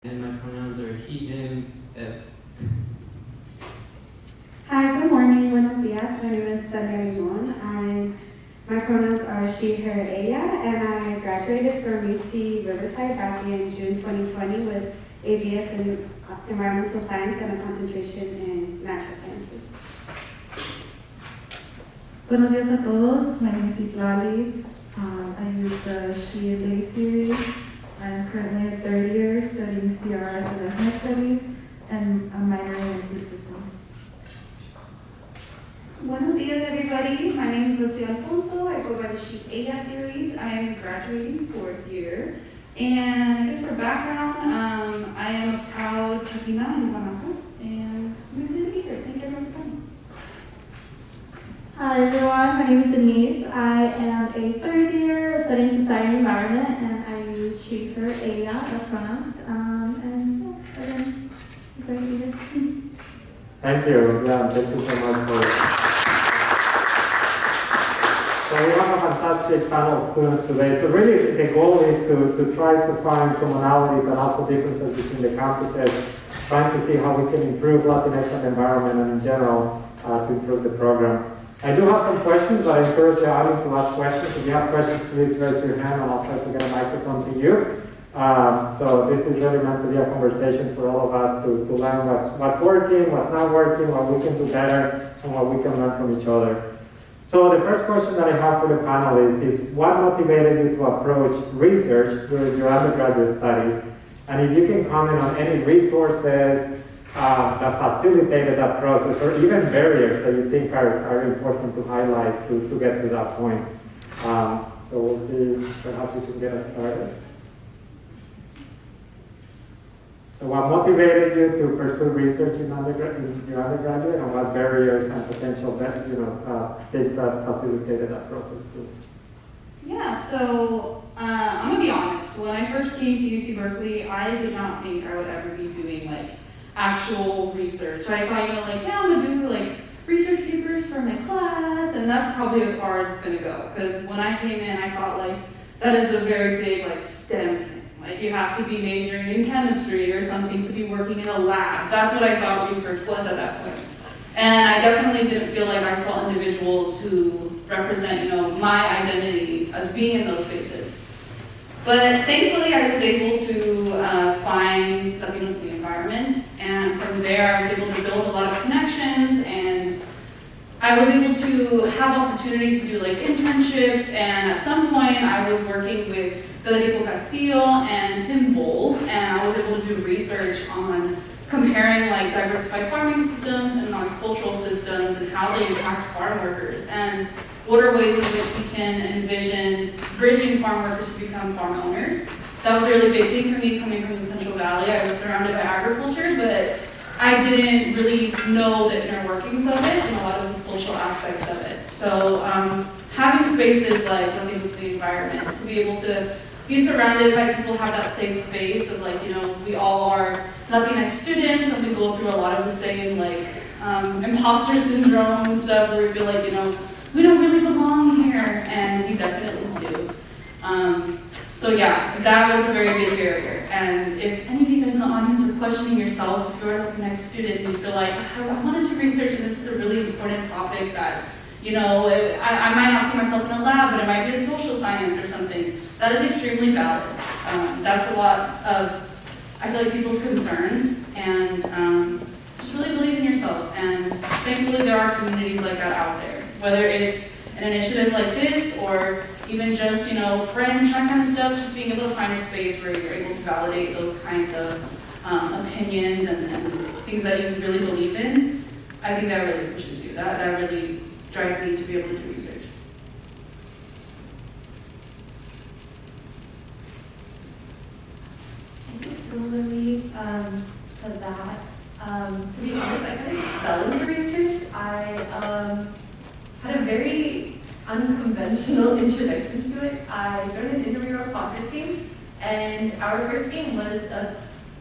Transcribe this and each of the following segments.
And my pronouns are he, him, it. Hi, good morning, buenos días. My name is Sandra Limon. My pronouns are she, her, ella, and I graduated from UC Riverside back in June 2020 with a BS in Environmental Science and a concentration in Natural Sciences. Buenos días a todos. My name is Itlali. I use the She and They series. I'm currently in third year studying CRS and ethnic studies and I'm minoring in food systems. Buenos días, everybody. My name is Lucia Alfonso. I go by the She Ella series. I am graduating fourth year. And I guess for background, I am a proud Chapina in Guanajuato. And I'm excited to be here. Thank you everyone for coming. Hi everyone, my name is Denise. I am a third year studying society and environment, and I use she, her, ella as pronouns. And yeah, again, I'm sorry to be here. Thank you. Yeah, thank you so much for it. So we have a fantastic panel of students today. So really the goal is to try to find commonalities and also differences between the campuses, trying to see how we can improve Latinx and environment and in general to improve the program. I do have some questions, but I encourage the audience to ask questions. If you have questions, please raise your hand and I'll try to get a microphone to you. So this is really meant to be a conversation for all of us to learn what's working, what's not working, what we can do better, and what we can learn from each other. So the first question that I have for the panelists is what motivated you to approach research during your undergraduate studies? And if you can comment on any resources that facilitated that process, or even barriers that you think are important to highlight to get to that point. So we'll see, perhaps you can get us started. So what motivated you to pursue research in your undergraduate, and what barriers and potential things that facilitated that process too? Yeah, so I'm gonna be honest. When I first came to UC Berkeley, I did not think I would ever be doing actual research. I thought, I'm gonna do research papers for my class, and that's probably as far as it's gonna go. Because when I came in, I thought that is a very big STEM thing. You have to be majoring in chemistry or something to be working in a lab. That's what I thought research was at that point. And I definitely didn't feel like I saw individuals who represent, my identity as being in those spaces. But thankfully, I was able to find Latinos in the environment, and from there, I was able to build a lot of connections, and I was able to have opportunities to do internships, and at some point, I was working with Federico Castillo and Tim Bowles, and I was able to do research on comparing diversified farming systems and non-cultural systems and how they impact farm workers, and what are ways in which we can envision bridging farm workers to become farm owners. That was a really big thing for me coming from the Central Valley. I was surrounded by agriculture, but I didn't really know the inner workings of it and a lot of the social aspects of it. So having spaces like Latinos in the environment, to be able to be surrounded by people who have that safe space of we all are Latinx students and we go through a lot of the same imposter syndrome and stuff where we feel we don't really belong here, and we definitely do. So yeah, that was a very big barrier. And if any of you guys in the audience are questioning yourself, if you're a Latinx student and you feel I wanted to research and this is a really important topic that, I might not see myself in a lab, but it might be a social science or something, that is extremely valid. That's a lot of, I feel people's concerns, and just really believe in yourself. And thankfully there are communities like that out there, whether it's an initiative like this or even just, friends, that kind of stuff, just being able to find a space where you're able to validate those kinds of opinions and things that you really believe in. I think that really pushes you. That really drives me to be able to do research. I think similarly to that, to be honest, I kind of fell into research. I had a very unconventional introduction to it. I joined an intramural soccer team, and our first game was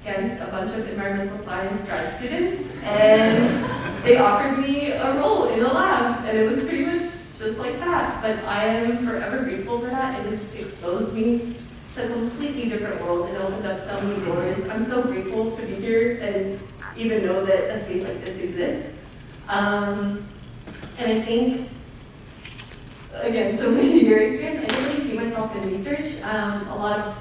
against a bunch of environmental science grad students, and they offered me a role in a lab, and it was pretty much just like that. But I am forever grateful for that. It has exposed me to a completely different world and opened up so many doors. I'm so grateful to be here and even know that a space like this exists. And I think, again, similar to your experience, I didn't really see myself in research. A lot of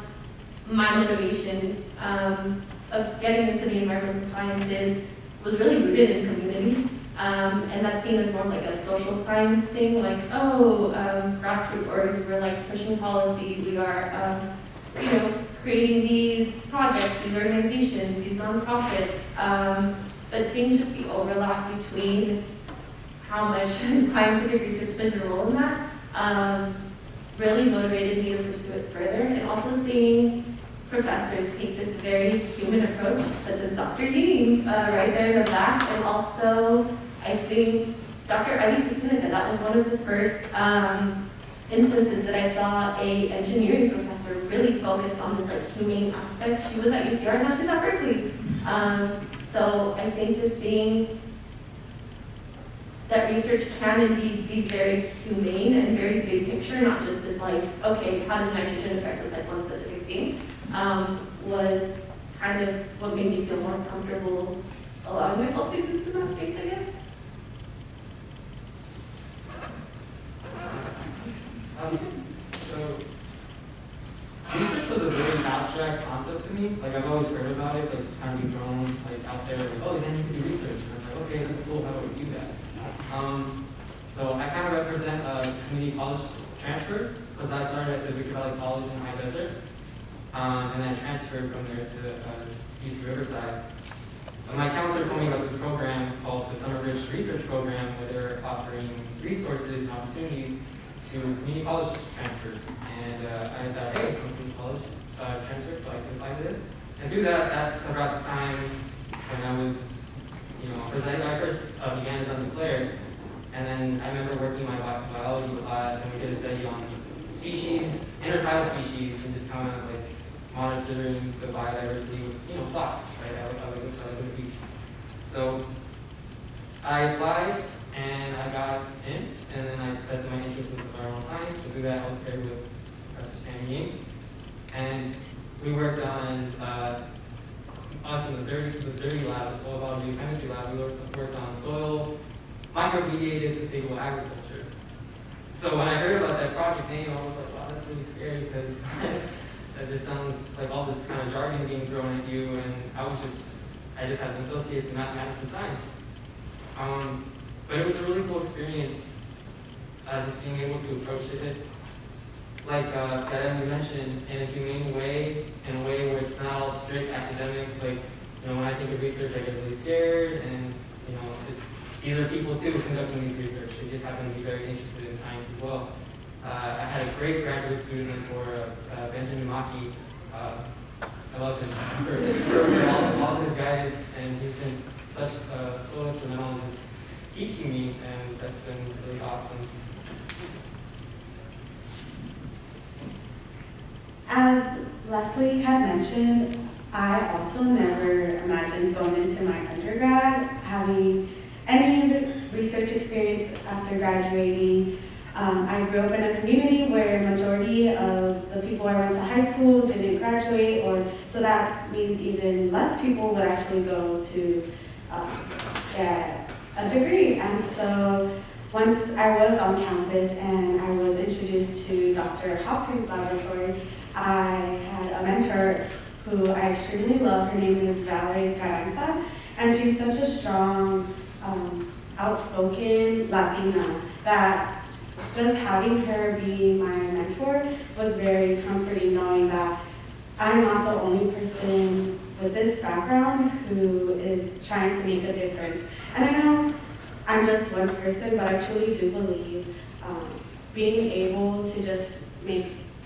my motivation of getting into the environmental sciences was really rooted in community. And that's seen as more like a social science thing, like, oh, grassroots orgs, we're like pushing policy, we are, creating these projects, these organizations, these nonprofits. But seeing just the overlap between how much scientific research plays a role in that really motivated me to pursue it further. And also seeing professors take this very human approach, such as Dr. Ying, right there in the back, and also I think Dr. Ivy Sismanica, that was one of the first instances that I saw a engineering professor really focused on this like humane aspect. She was at UCR, now she's at Berkeley. So I think just seeing that research can indeed be very humane and very big picture, not just as like, okay, how does nitrogen affect this like one specific thing, was kind of what made me feel more comfortable allowing myself to exist in that space, I guess. So, research was a very abstract concept to me. Like, I've always heard about it, like, just kind of be thrown, like, out there, like, oh, then you can do research. And I was like, okay, that's cool, how do we do that? So I kind of represent community college transfers, because I started at the Victor Valley College in High Desert, and then transferred from there to UC Riverside. My counselor told me about this program called the Summer Bridge Research Program, where they're offering resources and opportunities to community college transfers. And I thought, hey, I'm community college transfer, so I can apply to this. And through that, that's about the time when I was, presenting my first began as undeclared. And then I remember working my biology class, and we did a study on species, intertidal species, and just kind of like monitoring the biodiversity with, plots, right? I would look at the beach. So I applied, and I got in, and then I said that my interest was environmental science, and through that I was paired with Professor Sam Ying. And we worked on, us in the 30 lab, the soil biology and chemistry lab, we worked on soil micromediated sustainable agriculture. So when I heard about that project name, I was like, wow, that's really scary, because that just sounds like all this kind of jargon being thrown at you, and I just had associates in mathematics and science. But it was a really cool experience, just being able to approach it, like Emily mentioned, in a humane way, in a way where it's not all strict academic. Like, when I think of research, I get really scared, and these are people too conducting these research. They just happen to be very interested in science as well. I had a great graduate student mentor, Benjamin Maki. I love him for all of his guidance, and he's been so instrumental in just teaching me, and that's been really awesome. As Leslie had mentioned, I also never imagined going into my undergrad, having any research experience after graduating. I grew up in a community where majority of the people I went to high school didn't graduate, so that means even less people would actually go to get a degree. And so once I was on campus and I was introduced to Dr. Hopkins' laboratory, I had a mentor who I extremely love. Her name is Valerie Carranza, and she's such a strong, outspoken Latina that just having her be my mentor was very comforting, knowing that I'm not the only person with this background who is trying to make a difference. And I know I'm just one person, but I truly do believe being able to just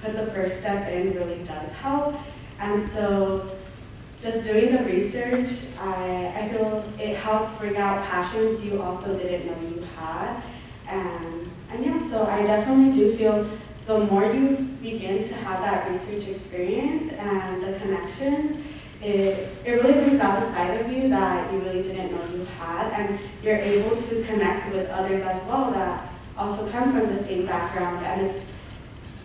put the first step in really does help. And so just doing the research, I feel it helps bring out passions you also didn't know you had. And yeah, so I definitely do feel the more you begin to have that research experience and the connections, it really brings out the side of you that you really didn't know you had, and you're able to connect with others as well that also come from the same background. And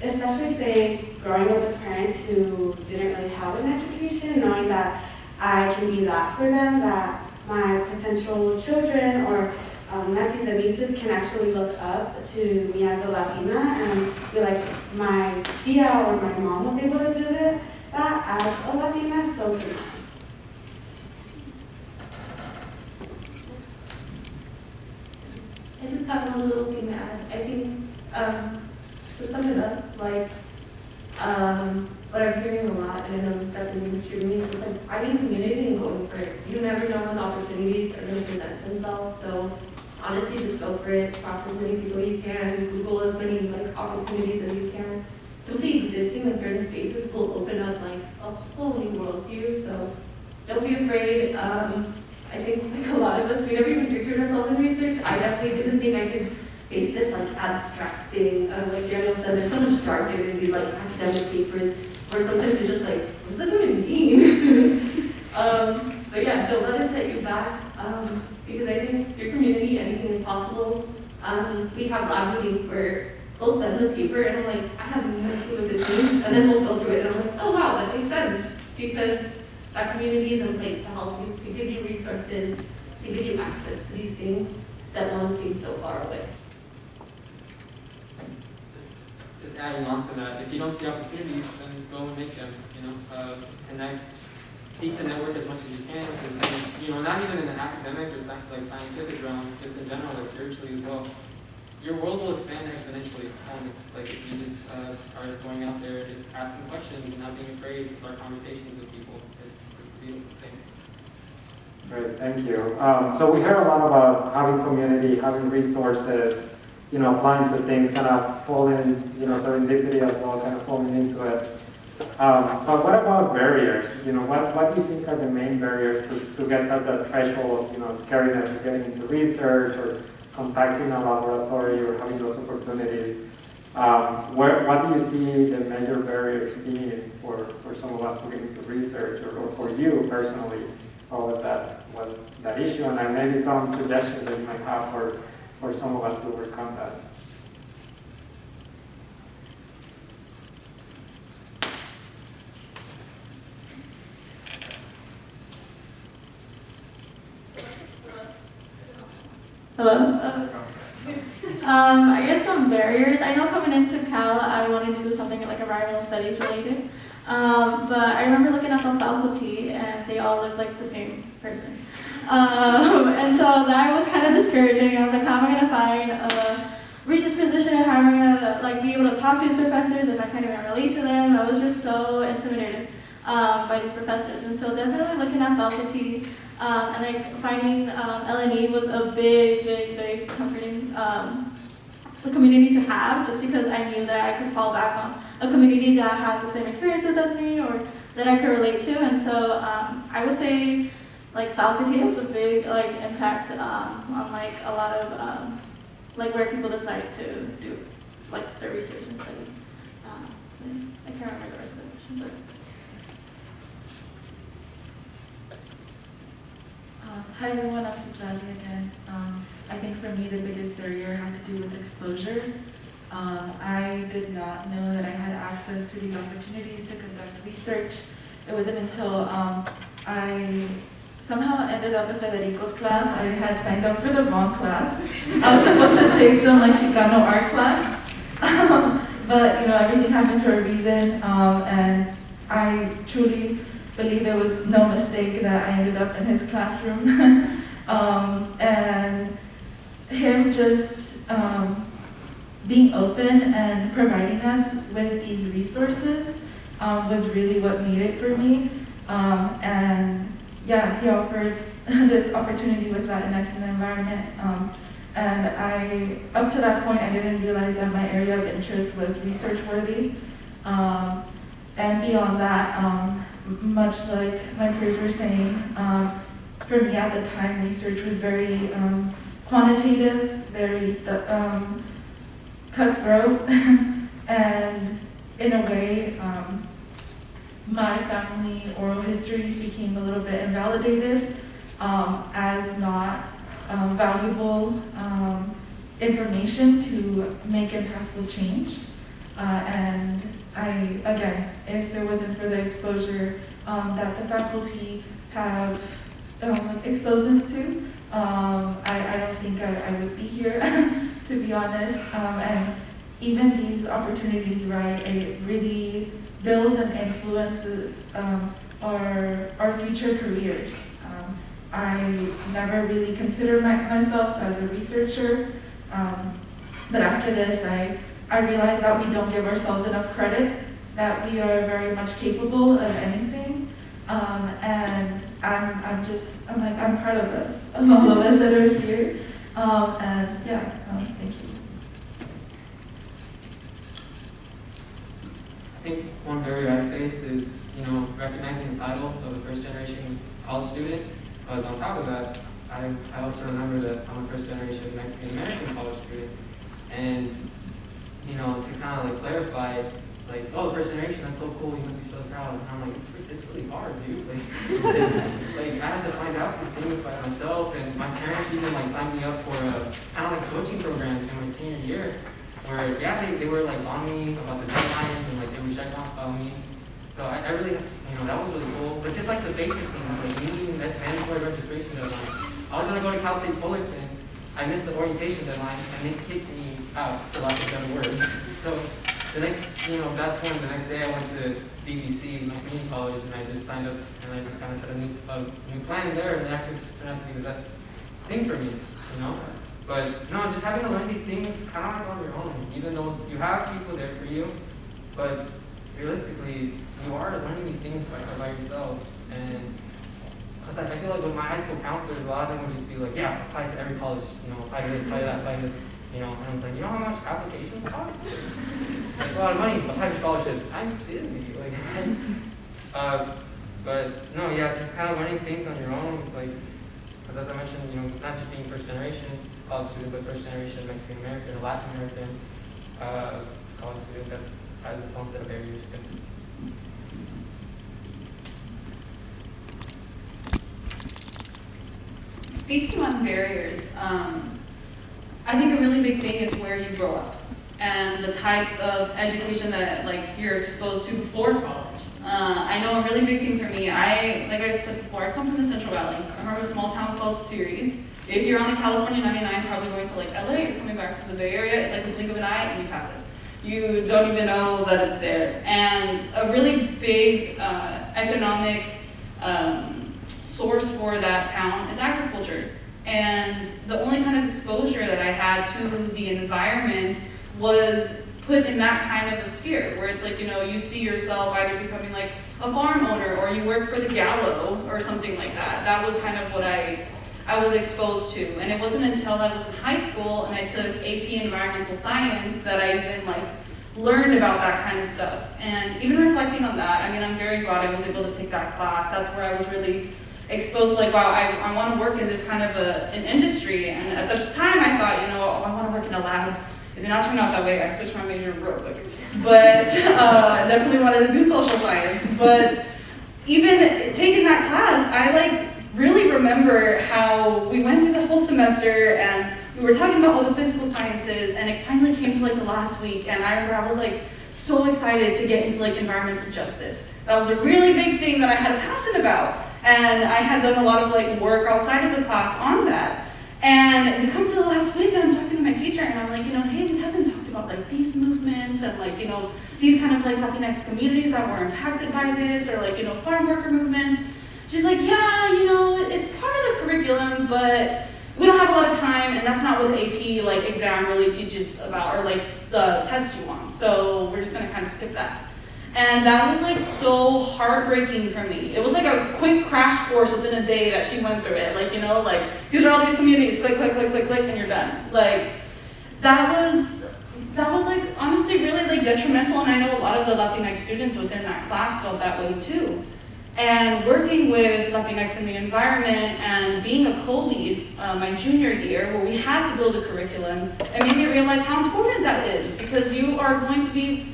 especially say growing up with parents who didn't really have an education, knowing that I can be that for them, that my potential children or nephews and nieces can actually look up to me as a Latina and be like, my tia or my mom was able to do that as a Latina, so can I. I just have one little thing to add. I think, to sum it up, like, what I'm hearing a lot, and I know that the mainstream is just like finding community and going for it. You never know when opportunities are going to present themselves, so honestly, just go for it. Talk to as many people you can. Google as many like opportunities as you can. Simply existing in certain spaces will open up like a whole new world to you. So don't be afraid. I think like a lot of us, we never even pictured ourselves in research. I definitely didn't think I could face this like abstract thing. Like Daniel said, there's so much jargon in these like academic papers where sometimes you're just like, what does that even mean? But yeah, don't let it set you back. Because I think your community, anything is possible. We have lab meetings where they'll send the paper and I'm like, I have no clue what this means. And then we'll go through it and I'm like, oh wow, that makes sense. Because that community is in place to help you, to give you resources, to give you access to these things that once seemed so far away. Just adding on to that, if you don't see opportunities, then go and make them, connect, seek to network as much as you can, and not even in the academic or like scientific realm, just in general, like spiritually as well. Your world will expand exponentially, like if you just are going out there just asking questions and not being afraid to start conversations with people. It's a beautiful thing. Great, thank you. So we heard a lot about having community, having resources, applying for things, kind of falling, serendipity as well, kind of falling into it. But what about barriers? What do you think are the main barriers to get at that threshold of, scariness of getting into research or contacting a laboratory or having those opportunities? What do you see the major barriers being for some of us to get into research or for you personally? What was that issue? And then maybe some suggestions that you might have for some of us to overcome that. Hello? I guess some barriers. I know coming into Cal, I wanted to do something like environmental studies related. But I remember looking up on faculty and they all looked like the same person. And so that was kind of discouraging. I was like, how am I going to find a research position? How am I going to be able to talk to these professors if I can't even relate to them? I was just so intimidated by these professors. And so definitely looking at faculty and finding LEI was a big comforting community to have, just because I knew that I could fall back on a community that has the same experiences as me or that I could relate to. And so I would say faculty has a big impact on a lot of where people decide to do their research and study. I can't remember the rest of the question, but. Hi everyone, I'm Suplali again. I think for me the biggest barrier had to do with exposure. I did not know that I had access to these opportunities to conduct research. It wasn't until I somehow ended up in Federico's class. I had signed up for the wrong class. I was supposed to take some Chicano art class. But everything happens for a reason, and I truly believe there was no mistake that I ended up in his classroom. And him just being open and providing us with these resources was really what made it for me. And yeah, he offered this opportunity with Latinx in the environment. And up to that point, I didn't realize that my area of interest was research worthy. And beyond that, much like my peers were saying, for me at the time, research was very quantitative, very cutthroat, and in a way, my family oral histories became a little bit invalidated as not valuable information to make impactful change. And again, if it wasn't for the exposure that the faculty have exposed us to, I don't think I would be here, to be honest. And even these opportunities, right, it really builds and influences our future careers. I never really considered myself as a researcher, but after this, I realized that we don't give ourselves enough credit, that we are very much capable of anything, and I'm proud of us, of all of us that are here, and yeah, thank you. I think one barrier I face is, recognizing the title of a first-generation college student. Because on top of that, I also remember that I'm a first-generation Mexican-American college student. And, to kind of like clarify, it's like, oh, first generation, that's so cool, you must be so proud. And I'm like, it's really hard, dude. Like, I had to find out these things by myself, and my parents even like signed me up for a kind of like coaching program in my senior year, where, yeah, they were like on me about the deadlines, and like they would check on me. So I really, that was really cool. But just like the basic things, like meeting that mandatory registration deadline. I was gonna go to Cal State Fullerton. I missed the orientation deadline, and they kicked me out, for lack of better words. So the next, that's when the next day I went to BBC, my community college, and I just signed up, and I just kind of set a new plan there, and it actually turned out to be the best thing for me, But no, just having to learn these things kind of like on your own, even though you have people there for you, but realistically, you are learning these things by yourself. And because I feel like with my high school counselors, a lot of them would just be like, yeah, apply to every college, apply to this, apply to that, apply to this, and I was like, you know how much applications cost? It's a lot of money, apply for scholarships. I'm busy, but no, yeah, just kind of learning things on your own, because as I mentioned, not just being first generation college student, but first generation Mexican American or Latin American college student, that's has its own set of barriers too. Speaking on barriers, I think a really big thing is where you grow up and the types of education that you're exposed to before college. I know a really big thing for me, like I said before, I come from the Central Valley. I'm from a small town called Ceres. If you're on the California 99, probably going to LA, you're coming back to the Bay Area, it's like a blink of an eye and you pass it. You don't even know that it's there. And a really big economic source for that town is agriculture. And the only kind of exposure that I had to the environment was put in that kind of a sphere, where it's you see yourself either becoming like a farm owner or you work for the Gallo or something like that. That was kind of what I was exposed to. And it wasn't until I was in high school and I took AP Environmental Science that I even learned about that kind of stuff. And even reflecting on that, I'm very glad I was able to take that class. That's where I was really exposed to wow, I want to work in this kind of an industry. And at the time I thought, I want to work in a lab. It did not turn out that way. I switched my major real quick. But I definitely wanted to do social science. But even taking that class, I really remember how we went through the whole semester and we were talking about all the physical sciences, and it finally came to the last week, and I remember I was so excited to get into environmental justice. That was a really big thing that I had a passion about, and I had done a lot of work outside of the class on that. And we come to the last week and I'm talking to my teacher and I'm hey, we haven't talked about these movements and these kind of Latinx communities that were impacted by this, or farm worker movements. She's yeah, it's part of the curriculum, but we don't have a lot of time, and that's not what the AP exam really teaches about, or the test you want. So we're just gonna kind of skip that. And that was so heartbreaking for me. It was a quick crash course within a day that she went through it. These are all these communities, click, click, click, click, click, and you're done. That was honestly really detrimental, and I know a lot of the Latinx students within that class felt that way too. And working with Latinx in the environment and being a co-lead my junior year, where we had to build a curriculum, and made me realize how important that is, because you are going to be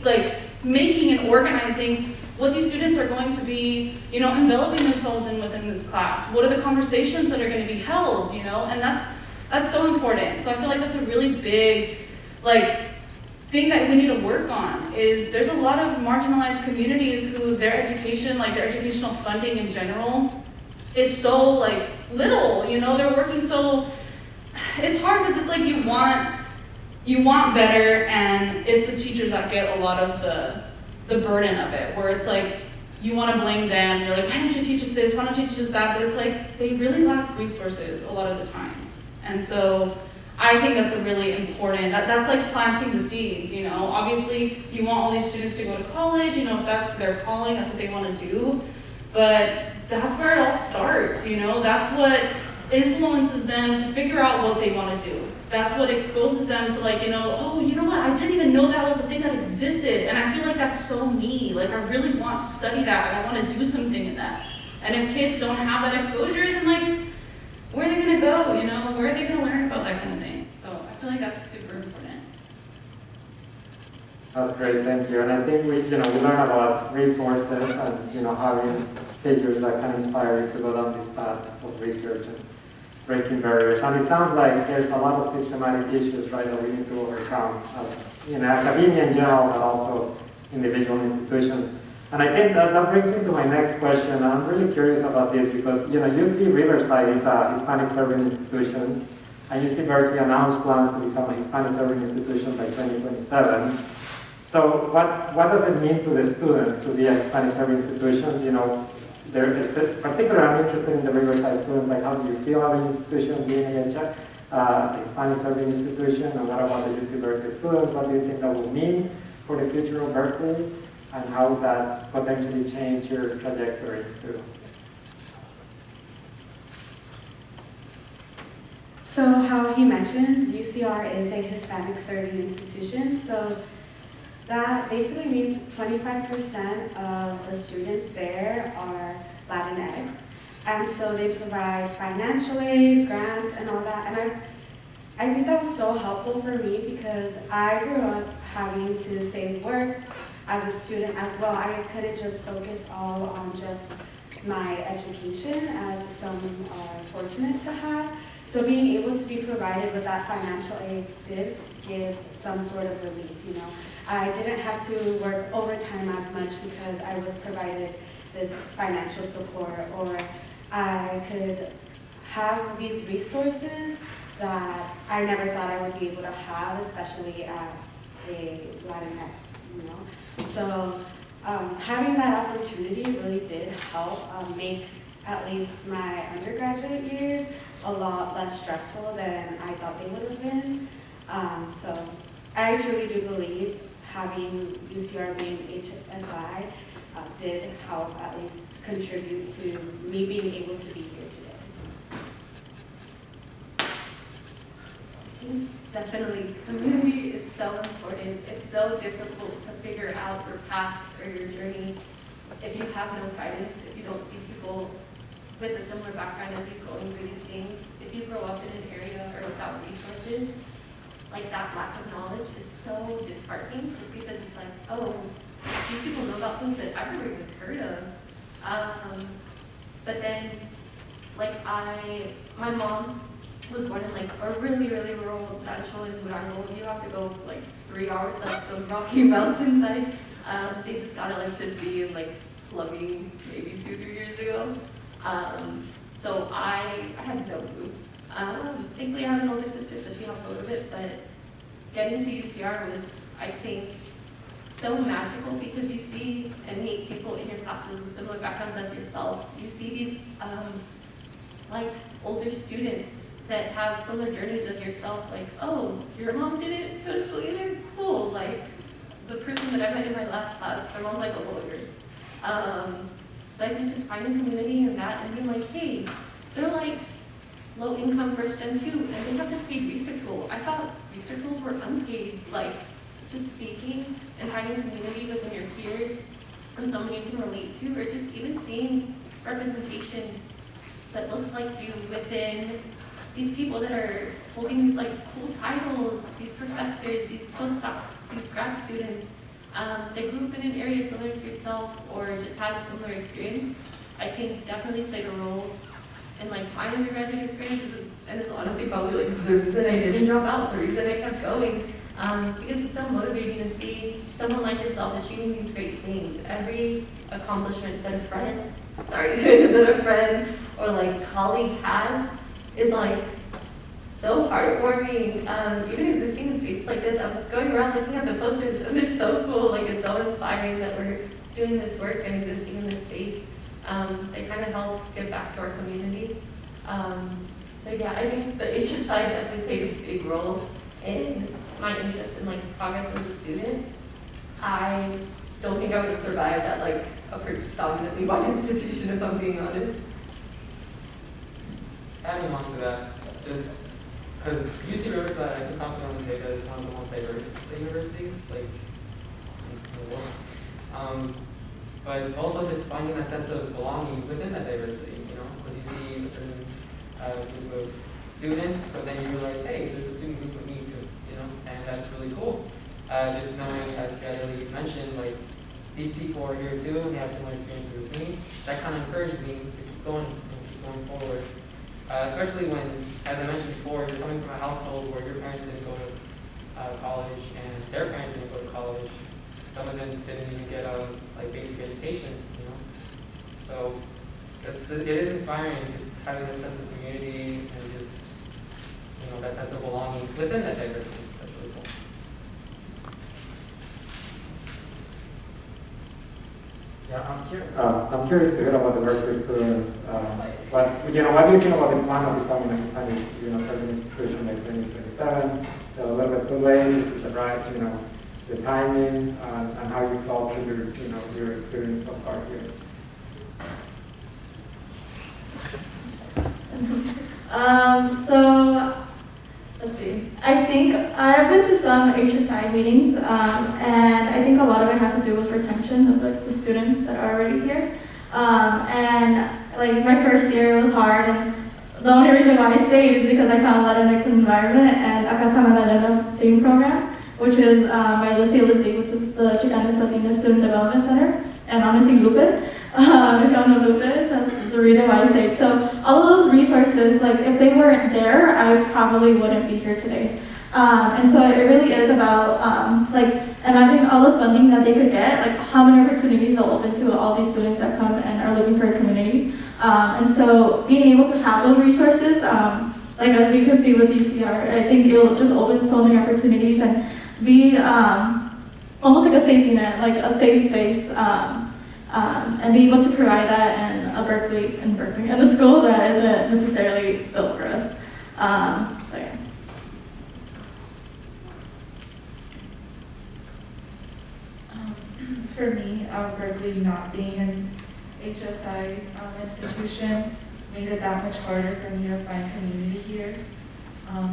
making and organizing what these students are going to be, enveloping themselves in within this class. What are the conversations that are going to be held, and that's so important. So I feel that's a really big, thing that we need to work on is there's a lot of marginalized communities who their education, like their educational funding in general, is so like little, you know, they're working so, it's hard because it's like you want better, and it's the teachers that get a lot of the burden of it, where it's like, you want to blame them, you're like, why don't you teach us this, why don't you teach us that, but it's like, they really lack resources a lot of the times. And so, I think that's a really important, that's like planting the seeds, you know. Obviously, you want all these students to go to college, you know, if that's their calling, that's what they want to do. But that's where it all starts, you know. That's what influences them to figure out what they want to do. That's what exposes them to, like, you know, oh, you know what, I didn't even know that was a thing that existed. And I feel like that's so me. Like, I really want to study that, and I want to do something in that. And if kids don't have that exposure, then, like, where are they going to go, you know? Where are they going to learn about that kind of thing? So I feel like that's super important. That's great, thank you. And I think we learn about resources and, having figures that can inspire you to go down this path of research and breaking barriers. And it sounds like there's a lot of systematic issues, right, that we need to overcome as, academia in general, but also individual institutions. And I think that brings me to my next question. I'm really curious about this because, UC Riverside is a Hispanic serving institution, and UC Berkeley announced plans to become a Hispanic serving institution by 2027. So what does it mean to the students to be a Hispanic serving institutions? Particularly I'm interested in the Riverside students, like how do you feel about the institution being a Hispanic serving institution, and what about the UC Berkeley students? What do you think that will mean for the future of Berkeley? And how would that potentially change your trajectory too? So how he mentioned, UCR is a Hispanic serving institution. So that basically means 25% of the students there are Latinx. And so they provide financial aid, grants, and all that. And I think that was so helpful for me because I grew up having to save work as a student as well. I couldn't just focus all on just my education, as some are fortunate to have. So being able to be provided with that financial aid did give some sort of relief, I didn't have to work overtime as much because I was provided this financial support, or I could have these resources that I never thought I would be able to have, especially as a Latinx, So having that opportunity really did help make at least my undergraduate years a lot less stressful than I thought they would have been. So I truly do believe having UCR being HSI did help at least contribute to me being able to be here today. Definitely, community is so important. It's so difficult to figure out your path or your journey if you have no guidance, if you don't see people with a similar background as you going through these things. If you grow up in an area or without resources, like that lack of knowledge is so disheartening just because it's like, oh, these people know about things that I've never even heard of. But then, like my mom was born in like a really, really rural rancho in Durango. You have to go like 3 hours up some rocky mountainside. They just got electricity and like plumbing maybe 2-3 years ago. So I had no clue. Thankfully I have an older sister, so she helped a little bit, but getting to UCR was, I think, so magical because you see and meet people in your classes with similar backgrounds as yourself. You see these like older students that have similar journeys as yourself, like, oh, your mom didn't go to school either? Cool. Like, the person that I met in my last class, their mom's like a lawyer. So I think just finding community in that and being like, hey, they're like low income first gen too, and they have this paid research role. I thought research roles were unpaid, like just speaking and finding community within your peers and someone you can relate to, or just even seeing representation that looks like you within these people that are holding these like cool titles, these professors, these postdocs, these grad students. They grew up in an area similar to yourself or just had a similar experience, I think definitely played a role in like my undergraduate experiences, and it's honestly probably like the reason I didn't drop out, the reason I kept going. because it's so motivating to see someone like yourself achieving these great things. Every accomplishment that a friend, that a friend or like colleague has is like so heartwarming. Even existing in spaces like this, I was going around looking at the posters and they're so cool. Like it's so inspiring that we're doing this work and existing in this space. It kind of helps give back to our community. So yeah, I think the HSI definitely played a big role in my interest in like progress as a student. I don't think I would have survived at like a predominantly white institution if I'm being honest. Adding on to that, just because UC Riverside, I can confidently say that it's one of the most diverse universities, like in the world. But also just finding that sense of belonging within that diversity, you know, because you see a certain group of students, but then you realize, hey, there's a student group of me too, you know, and that's really cool. Just knowing, as Gabrielle mentioned, like these people are here too, and they have similar experiences as me. That kind of encouraged me to keep going and keep going forward. Especially when, as I mentioned before, you're coming from a household where your parents didn't go to college and their parents didn't go to college. Some of them didn't even get a like basic education, you know. So it is inspiring, just having that sense of community and just that sense of belonging within that diversity. That's really cool. Yeah, I'm curious to hear about the Berkeley students. What do you think about the plan of becoming a Hispanic, certain institution by 2027? So a little bit too late, is it right? The timing and how you felt through your experience so far here. So let's see. I think I've been to some HSI meetings, and I think a lot of it has to do with retention of like the students that are already here. And like my first year was hard, and the only reason why I stayed is because I found Latinx environment and a Casa Magdalena theme program, which is by the CLSD, which is the Chicanas Latinas Student Development Center, and honestly Lupe. If y'all know Lupe, that's the reason why I stayed. So all of those resources, like if they weren't there, I probably wouldn't be here today. And so it really is about like imagining all the funding that they could get, like how many opportunities they'll open to all these students that come and are looking for a community. And so being able to have those resources, like as we can see with UCR, I think it'll just open so many opportunities and be almost like a safety net, like a safe space, and be able to provide that in a Berkeley, and a school that isn't necessarily built for us. So yeah. For me, Berkeley not being an HSI institution made it that much harder for me to find community here.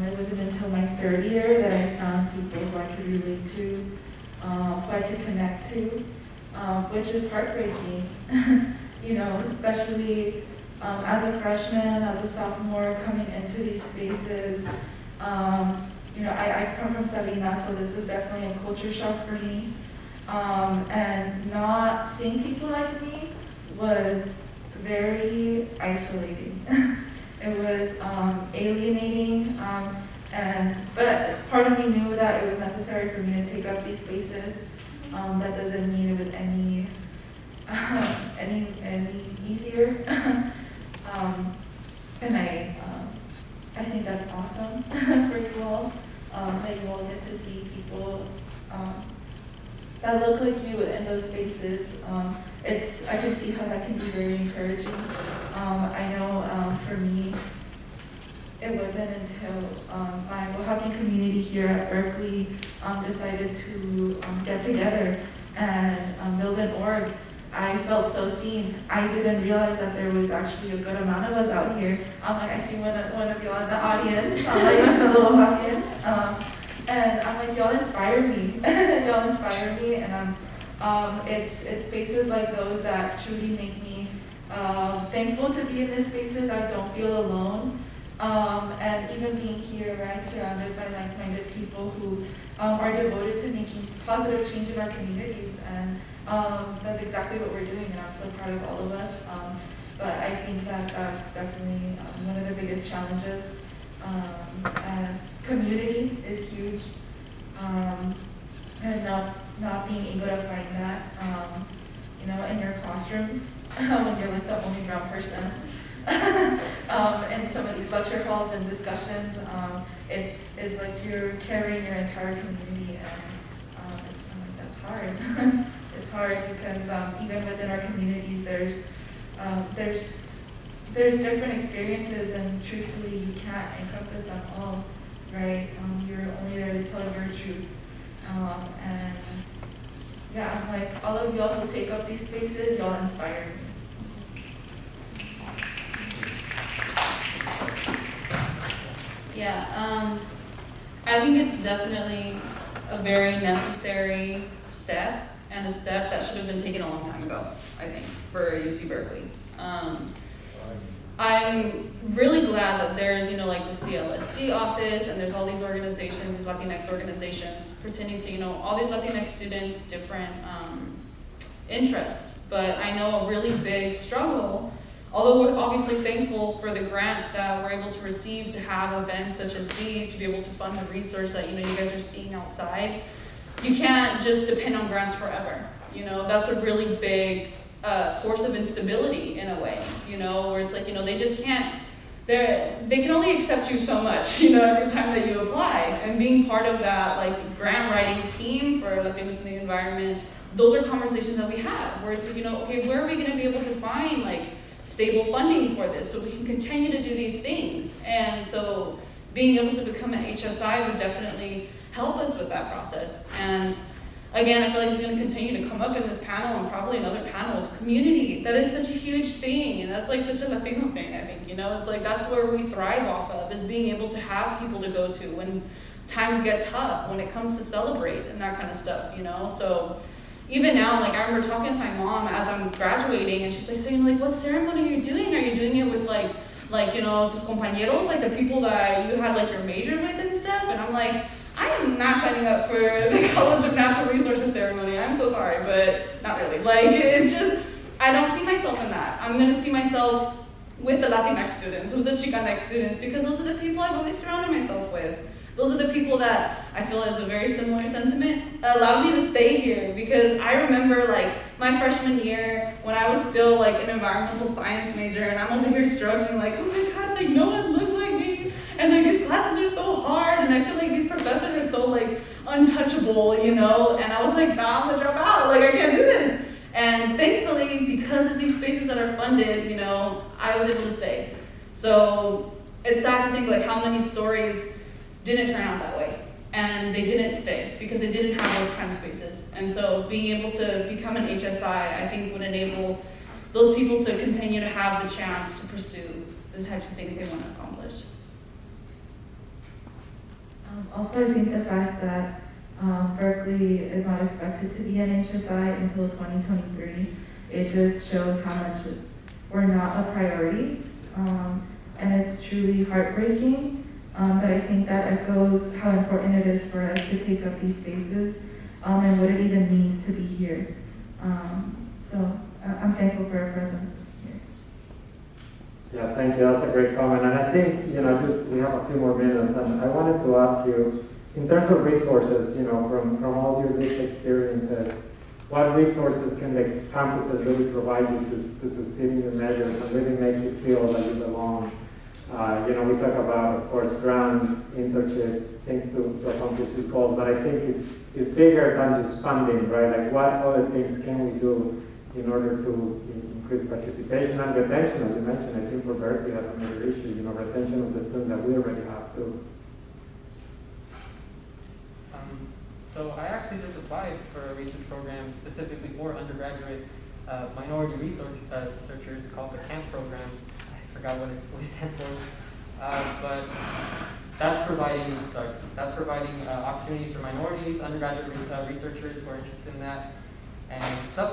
It wasn't until my third year that I found people who I could relate to, who I could connect to, which is heartbreaking. Especially as a freshman, as a sophomore, coming into these spaces. I come from Sabina, so this was definitely a culture shock for me. And not seeing people like me was very isolating. It was alienating, but part of me knew that it was necessary for me to take up these spaces. That doesn't mean it was any easier. And I think that's awesome for you all, that you all get to see people that look like you in those spaces. I can see how that can be very encouraging. I know for me, it wasn't until my Oaxacan community here at Berkeley decided to get together and build an org. I felt so seen. I didn't realize that there was actually a good amount of us out here. I see one of y'all in the audience, like the little Oaxacan. And I'm like, y'all inspire me. Y'all inspire me, and it's spaces like those that truly make me thankful to be in these spaces. I don't feel alone. And even being here, right, surrounded by like-minded people who are devoted to making positive change in our communities, and that's exactly what we're doing, and I'm so proud of all of us. But I think that's definitely one of the biggest challenges. And community is huge. and not being able to find that, in your classrooms when you're like the only brown person. In some of these lecture halls and discussions, it's like you're carrying your entire community, and that's hard. It's hard because even within our communities, there's different experiences, and truthfully, you can't encompass them all, right? You're only there to tell your truth, and yeah, I'm like, all of y'all who take up these spaces, y'all inspire me. Yeah, I think it's definitely a very necessary step, and a step that should have been taken a long time ago, I think, for UC Berkeley. I'm really glad that there's, like the CLSD office, and there's all these organizations, these Latinx organizations, pertaining to, all these Latinx students, different interests. But I know a really big struggle, although we're obviously thankful for the grants that we're able to receive to have events such as these, to be able to fund the research that, you guys are seeing outside. You can't just depend on grants forever. That's a really big source of instability in a way, where it's like, they just can't, they can only accept you so much, every time that you apply. And being part of that, like, grant writing team for Latinos in the environment, those are conversations that we have, where it's, okay, where are we gonna be able to find, like, stable funding for this so we can continue to do these things? And so being able to become an HSI would definitely help us with that process. And again, I feel like it's going to continue to come up in this panel and probably in other panels. Community, that is such a huge thing, and that's like such a Latino thing, I think. It's like that's where we thrive off of, is being able to have people to go to when times get tough, when it comes to celebrate and that kind of stuff, So even now, like, I remember talking to my mom as I'm graduating, and she's like, so, like, what ceremony are you doing? Are you doing it with like, tus compañeros, like the people that you had like your major with and stuff? And I'm like, I am not signing up for the College of Natural Resources ceremony. I'm so sorry, but not really. Like, it's just, I don't see myself in that. I'm gonna see myself with the Latinx students, with the Chicanx students, because those are the people I've always surrounded myself with. Those are the people that I feel is a very similar sentiment allowed me to stay here, because I remember like my freshman year when I was still like an environmental science major, and I'm over here struggling like, oh my God, like no one looks like me, and like these classes are so hard, and I feel like these professors are so like untouchable, and I was like, nah, I'm gonna drop out, like I can't do this. And thankfully, because of these spaces that are funded, I was able to stay. So it's sad to think like how many stories didn't turn out that way, and they didn't stay because they didn't have those kind of spaces. And so being able to become an HSI, I think, would enable those people to continue to have the chance to pursue the types of things they want to accomplish. Also, I think the fact that Berkeley is not expected to be an HSI until 2023, it just shows how much we're not a priority, and it's truly heartbreaking. But I think that echoes how important it is for us to take up these spaces, and what it even means to be here. So I'm thankful for our presence here. Yeah, thank you. That's a great comment. And I think, we have a few more minutes, and I wanted to ask you, in terms of resources, from all your lived experiences, what resources can the campuses really provide you to succeed in your measures and really make you feel like you belong? We talk about, of course, grants, internships, things to accomplish these goals, but I think it's bigger than just funding, right? Like, what other things can we do in order to increase participation and retention? As you mentioned, I think for Berkeley that's a major issue, retention of the students that we already have too. So I actually just applied for a research program specifically for undergraduate minority researchers called the CAMP program. I forgot what it really stands for, but that's providing opportunities for minorities, undergraduate researchers who are interested in that, and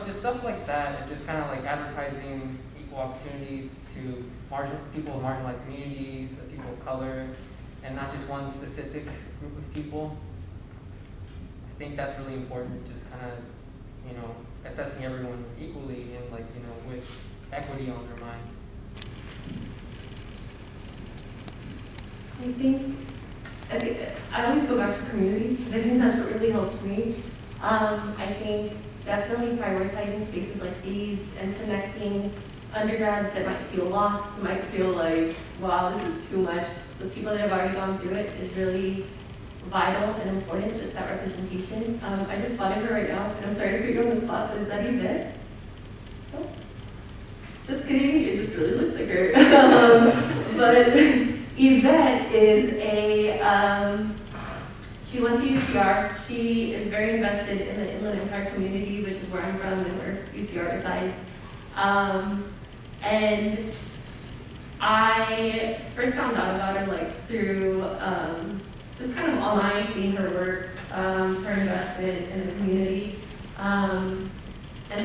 just stuff like that, and just kind of like advertising equal opportunities to people with marginalized communities, people of color, and not just one specific group of people. I think that's really important, just kind of, assessing everyone equally and with equity on their mind. I always go back to community because I think that's what really helps me. I think definitely prioritizing spaces like these and connecting undergrads that might feel lost, might feel like, wow, this is too much, with people that have already gone through it is really vital and important, just that representation. I just spotted her right now, and I'm sorry to put you on the spot, but is that Yvette? Oh. Just kidding, it just really looks like her. But Yvette is she went to UCR. She is very invested in the Inland Empire community, which is where I'm from and where UCR resides. And I first found out about her like through just kind of online, seeing her work, her investment in the community. And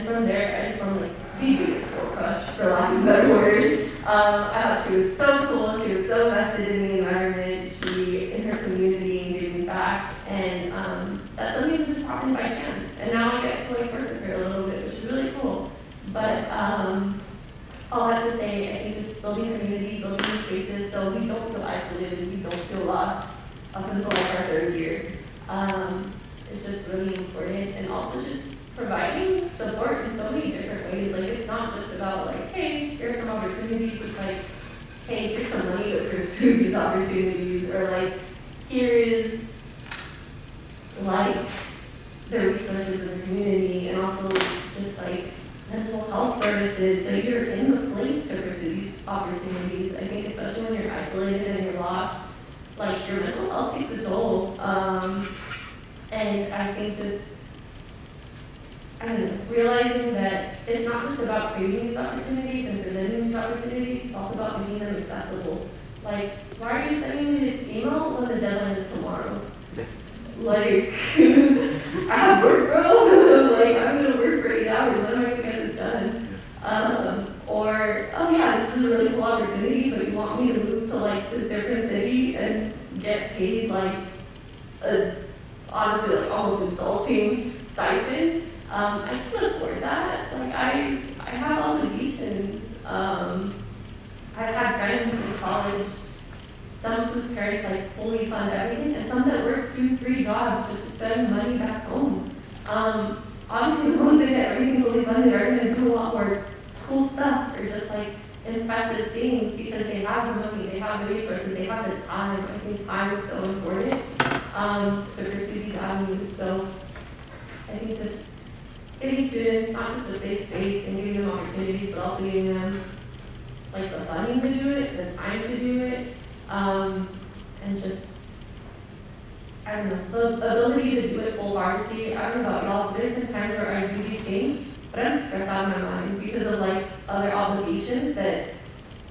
from there, I just formed like the biggest girl crush, for lack of a better word. I thought she was so cool. She was so vested in the environment. She, in her community, gave me back. And that's something that just happened by chance. And now I get to like work with her a little bit, which is really cool. But all that to say, I think just building community, building these spaces so we don't feel isolated, we don't feel lost up until like our third year. It's just really important. And also just providing support in so many different ways. Like it's not just about like, hey, here's some opportunities. It's like, hey, here's some money to pursue these opportunities. Or like, here is like the resources in the community, and also just like mental health services. So you're in the place to pursue these opportunities. I think especially when you're isolated and you're lost, like your mental health takes a toll. And I think just, I don't know, realizing that it's not just about creating these opportunities and presenting these opportunities, it's also about making them accessible. Like, why are you sending me this email when the deadline is tomorrow? Like, I have work, bro. Like, I'm gonna work for 8 hours. When am I gonna get this done? Or, oh yeah, this is a really cool opportunity, but you want me to move to like this different city and get paid like a, honestly, like almost insulting stipend. I can't afford that. Like, I have obligations. I've had friends in college, some whose parents like fully fund everything, and some that work 2-3 jobs just to spend money back home. Obviously, the ones that get everything fully funded are going to do a lot more cool stuff or just like impressive things because they have the money, they have the resources, they have the time. I think time is so important to pursue these avenues. So I think just giving students not just a safe space and giving them opportunities, but also giving them like the funding to do it, the time to do it, and just, I don't know, the ability to do it wholeheartedly. I don't know about y'all, but there's been times where I do these things, but I'm stressed out of my mind because of like other obligations that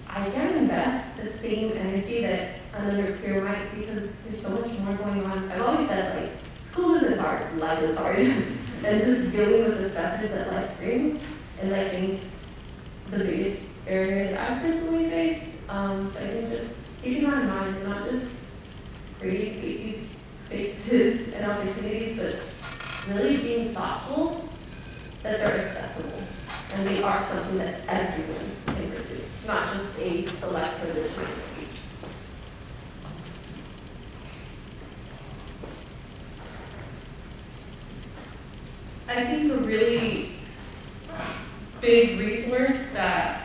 I can't invest the same energy that another peer might because there's so much more going on. I've always said like, school isn't hard, life is hard. And just dealing with the stresses that life brings is, I think, the biggest area that I've personally faced. So I think just keeping that in mind and not just creating spaces and opportunities, but really being thoughtful that they're accessible and they are something that everyone can pursue, not just a select privileged minority. I think a really big resource that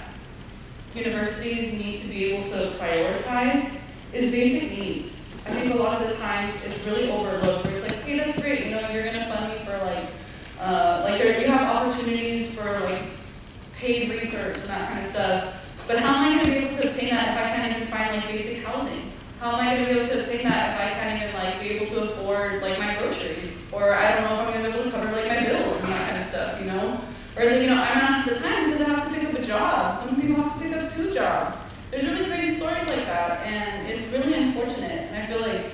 universities need to be able to prioritize is basic needs. I think a lot of the times it's really overlooked where it's like, hey, that's great, you know, you're gonna fund me for like you have opportunities for like paid research and that kind of stuff, but how am I gonna be able to obtain that if I can't even find like basic housing? How am I gonna be able to obtain that if I can't even like be able to afford like my groceries? Or I don't know if I'm gonna be able to cover like my bills and that kind of stuff, you know? Or it's like, you know, I don't have the time because I have to pick up a job. Some people have to pick up 2 jobs. There's really crazy stories like that, and it's really unfortunate. And I feel like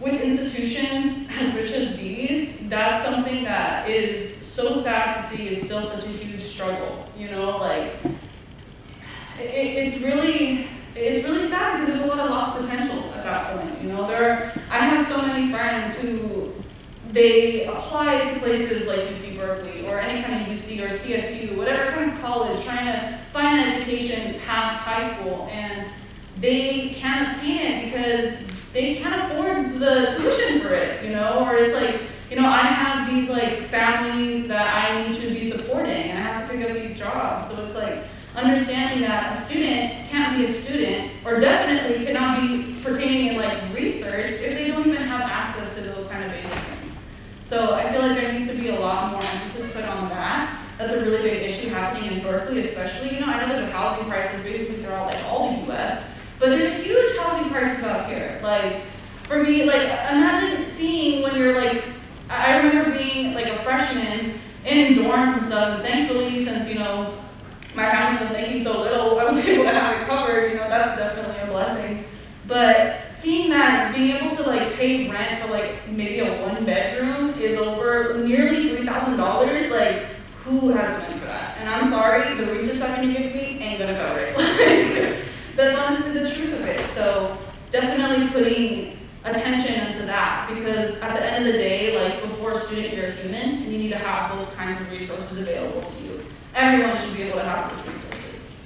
with institutions as rich as these, that's something that is so sad to see is still such a huge struggle, you know? Like, it's really sad because there's a lot of lost potential at that point, you know? I have so many friends who they apply to places like UC Berkeley or any kind of UC or CSU, whatever kind of college, trying to find an education past high school, and they can't obtain it because they can't afford the tuition for it, you know, or it's like, you know, I have these like families that I need to be supporting and I have to pick up these jobs. So it's like understanding that a student can't be a student or definitely cannot be pertaining in like research if they don't even have access to those kind of basic things. So I feel like there needs to be a lot more emphasis put on that. That's a really big issue happening in Berkeley especially. You know, I know there's a housing crisis basically throughout like all the US, but there's a huge housing crisis out here. Like for me, like imagine seeing when you're like, I remember being like a freshman in dorms and stuff, and thankfully since, you know, my family was making so little, I was able to have it covered, you know, that's definitely a blessing. But seeing that, being able to like pay rent for like maybe a 1-bedroom is over nearly $3,000, like who has the money for that? And I'm sorry, the research I'm gonna give me ain't gonna cover it. Like, that's honestly the truth of it. So definitely putting attention into that, because at the end of the day, like before a student, you're a human and you need to have those kinds of resources available to you. Everyone should be able to have those resources.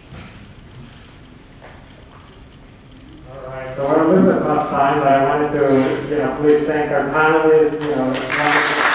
All right, so we're a little bit past time, but I wanted to, please thank our panelists,